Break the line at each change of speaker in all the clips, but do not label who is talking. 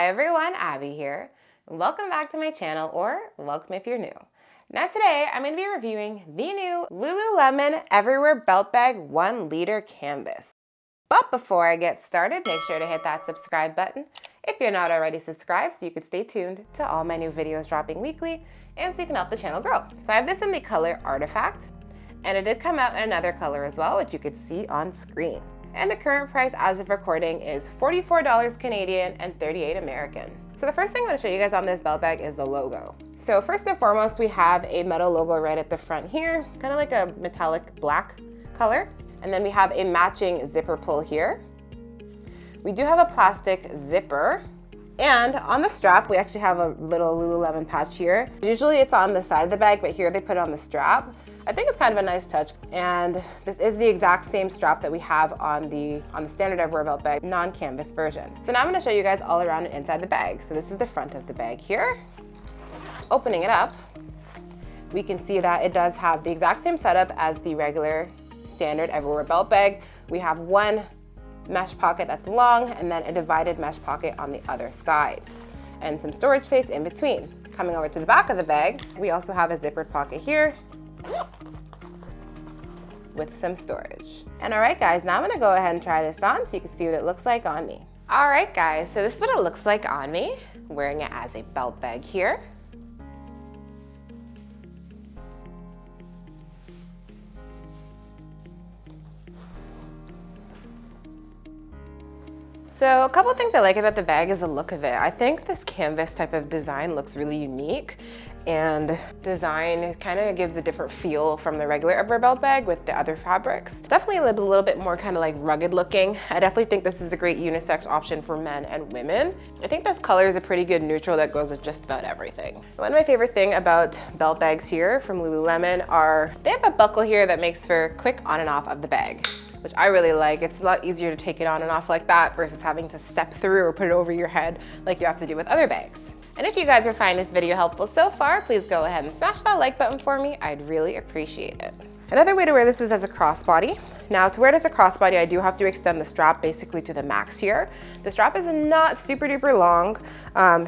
Hi everyone, Abby here. Welcome back to my channel, or welcome if you're new. Now today, I'm going to be reviewing the new Lululemon Everywhere Belt Bag 1 liter canvas. But before I get started, make sure to hit that subscribe button if you're not already subscribed so you can stay tuned to all my new videos dropping weekly and so you can help the channel grow. So I have this in the color Artifact, and it did come out in another color as well, which you could see on screen. And the current price as of recording is $44 Canadian and $38 American. So the first thing I'm going to show you guys on this belt bag is the logo. So first and foremost, we have a metal logo right at the front here, kind of like a metallic black color. And then we have a matching zipper pull here. We do have a plastic zipper. And on the strap, we actually have a little Lululemon patch here. Usually it's on the side of the bag, but here they put it on the strap. I think it's kind of a nice touch. And this is the exact same strap that we have on the standard Everywhere belt bag, non-canvas version. So now I'm gonna show you guys all around and inside the bag. So this is the front of the bag here. Opening it up, we can see that it does have the exact same setup as the regular standard Everywhere belt bag. We have one mesh pocket that's long and then a divided mesh pocket on the other side and some storage space in between. Coming over to the back of the bag, we also have a zippered pocket here with some storage. And all right guys, now I'm gonna go ahead and try this on so you can see what it looks like on me. All right guys, so this is what it looks like on me, wearing it as a belt bag here. So a couple of things I like about the bag is the look of it. I think this canvas type of design looks really unique, and design kind of gives a different feel from the regular Everywhere belt bag with the other fabrics. Definitely a little bit more kind of like rugged looking. I definitely think this is a great unisex option for men and women. I think this color is a pretty good neutral that goes with just about everything. One of my favorite thing about belt bags here from Lululemon are they have a buckle here that makes for quick on and off of the bag, which I really like. It's a lot easier to take it on and off like that versus having to step through or put it over your head like you have to do with other bags. And if you guys are finding this video helpful so far, please go ahead and smash that like button for me. I'd really appreciate it. Another way to wear this is as a crossbody. Now to wear it as a crossbody, I do have to extend the strap basically to the max here. The strap is not super duper long.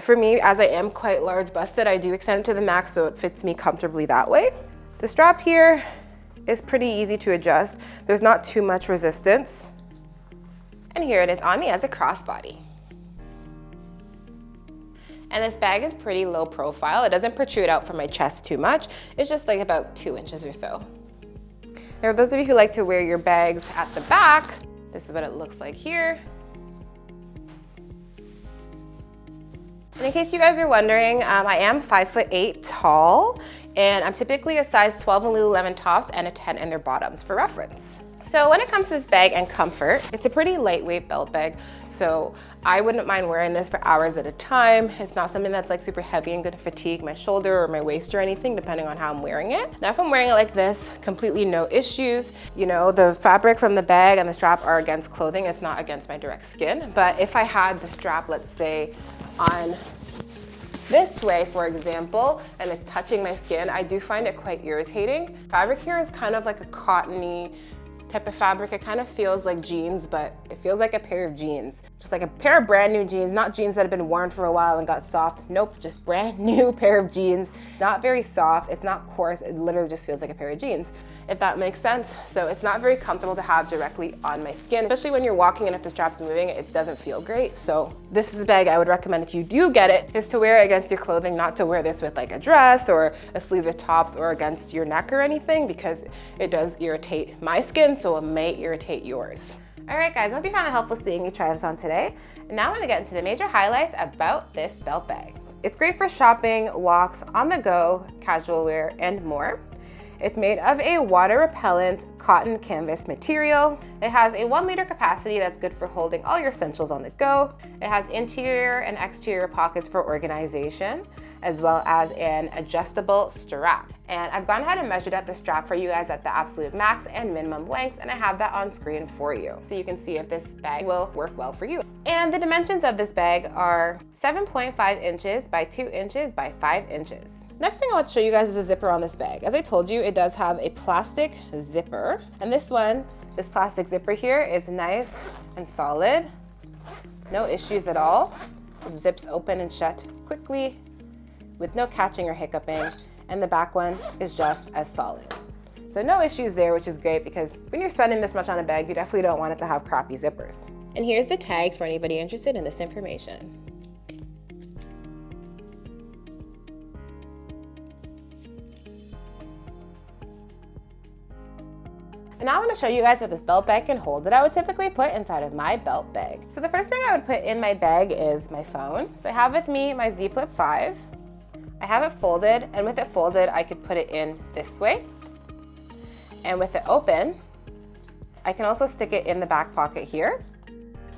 For me, as I am quite large busted, I do extend it to the max so it fits me comfortably that way. The strap here is pretty easy to adjust. There's not too much resistance. And here it is on me as a crossbody. And this bag is pretty low profile. It doesn't protrude out from my chest too much. It's just like about 2 inches or so. Now, for those of you who like to wear your bags at the back, this is what it looks like here. And in case you guys are wondering, I am 5'8" tall, and I'm typically a size 12 in Lululemon tops and a 10 in their bottoms for reference. So when it comes to this bag and comfort, it's a pretty lightweight belt bag, so I wouldn't mind wearing this for hours at a time. It's not something that's like super heavy and going to fatigue my shoulder or my waist or anything, depending on how I'm wearing it. Now if I'm wearing it like this, completely no issues. You know, the fabric from the bag and the strap are against clothing. It's not against my direct skin. But if I had the strap, let's say, on this way, for example, and it's touching my skin, I do find it quite irritating. Fabric here is kind of like a cottony type of fabric. It kind of feels like jeans, but it feels like a pair of jeans. Just like a pair of brand new jeans, not jeans that have been worn for a while and got soft. Nope, just brand new pair of jeans. Not very soft, it's not coarse, it literally just feels like a pair of jeans, if that makes sense. So it's not very comfortable to have directly on my skin, especially when you're walking and if the strap's moving, it doesn't feel great. So this is a bag I would recommend if you do get it, is to wear it against your clothing, not to wear this with like a dress or a sleeve of tops or against your neck or anything, because it does irritate my skin, so it may irritate yours. All right guys, I hope you found it helpful seeing me try this on today. And now I'm gonna get into the major highlights about this belt bag. It's great for shopping, walks, on the go, casual wear, and more. It's made of a water repellent cotton canvas material. It has a 1 liter capacity that's good for holding all your essentials on the go. It has interior and exterior pockets for organization, as well as an adjustable strap. And I've gone ahead and measured out the strap for you guys at the absolute max and minimum lengths, and I have that on screen for you. So you can see if this bag will work well for you. And the dimensions of this bag are 7.5 inches by 2 inches by 5 inches. Next thing I want to show you guys is a zipper on this bag. As I told you, it does have a plastic zipper. And this plastic zipper here is nice and solid. No issues at all. It zips open and shut quickly with no catching or hiccuping, and the back one is just as solid. So no issues there, which is great because when you're spending this much on a bag, you definitely don't want it to have crappy zippers. And here's the tag for anybody interested in this information. And now I'm going to show you guys what this belt bag can hold that I would typically put inside of my belt bag. So the first thing I would put in my bag is my phone. So I have with me my Z Flip 5. I have it folded, and with it folded, I could put it in this way. And with it open, I can also stick it in the back pocket here.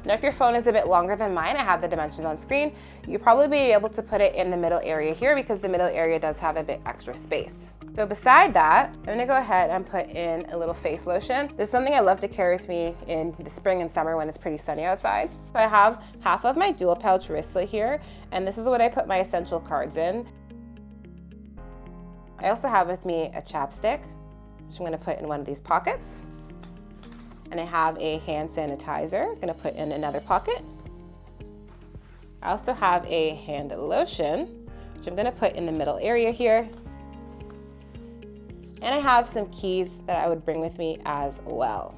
Now, if your phone is a bit longer than mine, I have the dimensions on screen, you'll probably be able to put it in the middle area here because the middle area does have a bit extra space. So beside that, I'm gonna go ahead and put in a little face lotion. This is something I love to carry with me in the spring and summer when it's pretty sunny outside. So I have half of my dual pouch wristlet here, and this is what I put my essential cards in. I also have with me a chapstick, which I'm gonna put in one of these pockets. And I have a hand sanitizer, I'm gonna put in another pocket. I also have a hand lotion, which I'm gonna put in the middle area here. And I have some keys that I would bring with me as well.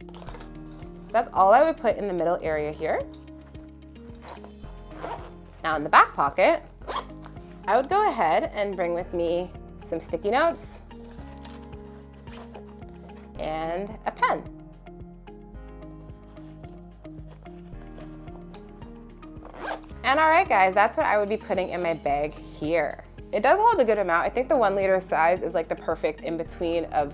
So that's all I would put in the middle area here. Now in the back pocket, I would go ahead and bring with me some sticky notes and a pen. And all right guys, that's what I would be putting in my bag here. It does hold a good amount. I think the 1 liter size is like the perfect in between of,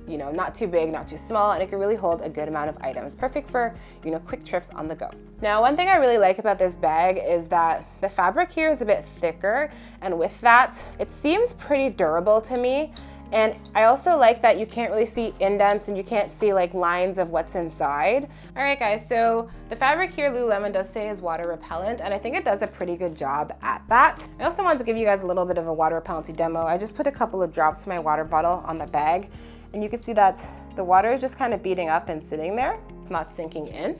you know, not too big, not too small, and it can really hold a good amount of items. Perfect for, you know, quick trips on the go. Now, one thing I really like about this bag is that the fabric here is a bit thicker, and with that, it seems pretty durable to me. And I also like that you can't really see indents and you can't see like lines of what's inside. All right guys, so the fabric here, Lululemon does say is water repellent, and I think it does a pretty good job at that. I also wanted to give you guys a little bit of a water repellency demo. I just put a couple of drops from my water bottle on the bag, and you can see that the water is just kind of beating up and sitting there. It's not sinking in.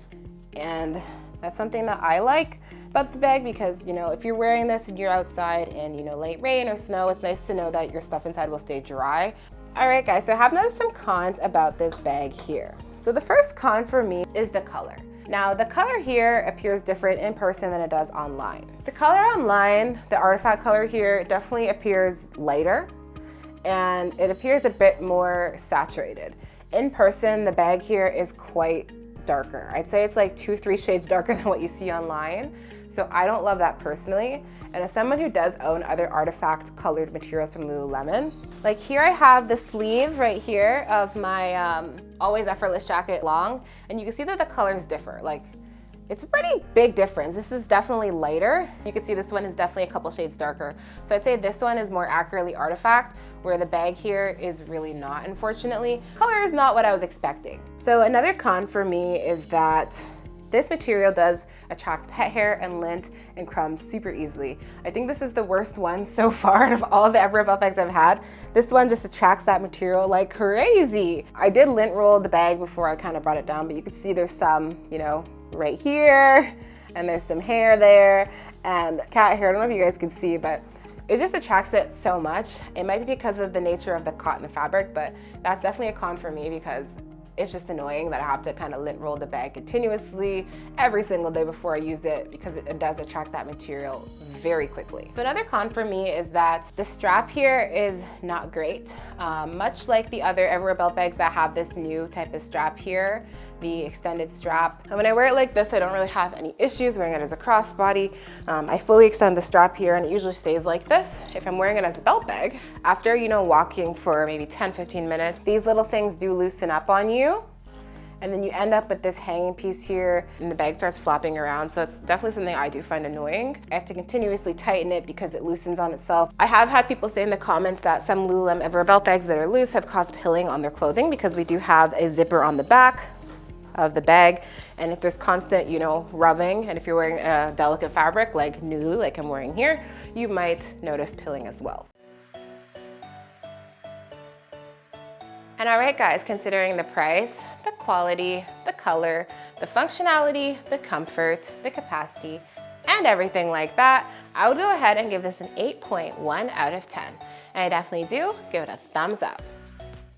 And that's something that I like about the bag because, you know, if you're wearing this and you're outside in, you know, late rain or snow, it's nice to know that your stuff inside will stay dry. All right guys, so I have noticed some cons about this bag here. So the first con for me is the color. Now the color here appears different in person than it does online. The color online, the artifact color here, definitely appears lighter and it appears a bit more saturated. In person, the bag here is quite darker. I'd say it's like 2-3 shades darker than what you see online. So I don't love that personally. And as someone who does own other artifact colored materials from Lululemon, like here I have the sleeve right here of my Always Effortless jacket long, and you can see that the colors differ. Like it's a pretty big difference. This is definitely lighter. You can see this one is definitely a couple shades darker. So I'd say this one is more accurately artifact, where the bag here is really not, unfortunately. Color is not what I was expecting. So another con for me is that this material does attract pet hair and lint and crumbs super easily. I think this is the worst one so far out of all the ever belt bags I've had. This one just attracts that material like crazy. I did lint roll the bag before I kind of brought it down, but you can see there's some, you know, right here, and there's some hair there, and cat hair. I don't know if you guys can see, but it just attracts it so much. It might be because of the nature of the cotton fabric, but that's definitely a con for me because it's just annoying that I have to kind of lint roll the bag continuously every single day before I use it because it does attract that material very quickly. So another con for me is that the strap here is not great. Much like the other Everywhere belt bags that have this new type of strap here, the extended strap. And when I wear it like this, I don't really have any issues wearing it as a crossbody. I fully extend the strap here and it usually stays like this if I'm wearing it as a belt bag. After, you know, walking for maybe 10-15 minutes, these little things do loosen up on you. And then you end up with this hanging piece here and the bag starts flopping around. So that's definitely something I do find annoying. I have to continuously tighten it because it loosens on itself. I have had people say in the comments that some Lululemon Everywhere belt bags that are loose have caused pilling on their clothing because we do have a zipper on the back of the bag, and if there's constant, you know, rubbing, and if you're wearing a delicate fabric like Nulu, like I'm wearing here, you might notice pilling as well. And all right guys, considering the price, the quality, the color, the functionality, the comfort, the capacity, and everything like that, I would go ahead and give this an 8.1 out of 10. And I definitely do give it a thumbs up.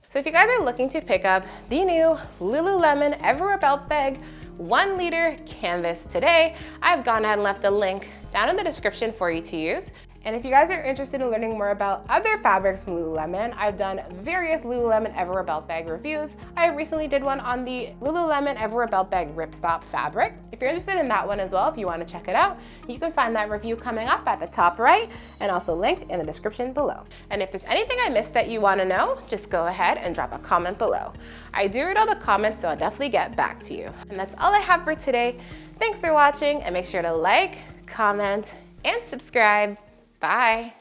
So if you guys are looking to pick up the new Lululemon Everwear Belt Bag 1 liter canvas today, I've gone ahead and left a link down in the description for you to use. And if you guys are interested in learning more about other fabrics from Lululemon, I've done various Lululemon Everwear Belt Bag reviews. I recently did one on the Lululemon Everwear Belt Bag Ripstop fabric. If you're interested in that one as well, if you want to check it out, you can find that review coming up at the top right and also linked in the description below. And if there's anything I missed that you want to know, just go ahead and drop a comment below. I do read all the comments, so I'll definitely get back to you. And that's all I have for today. Thanks for watching, and make sure to like, comment, and subscribe. Bye.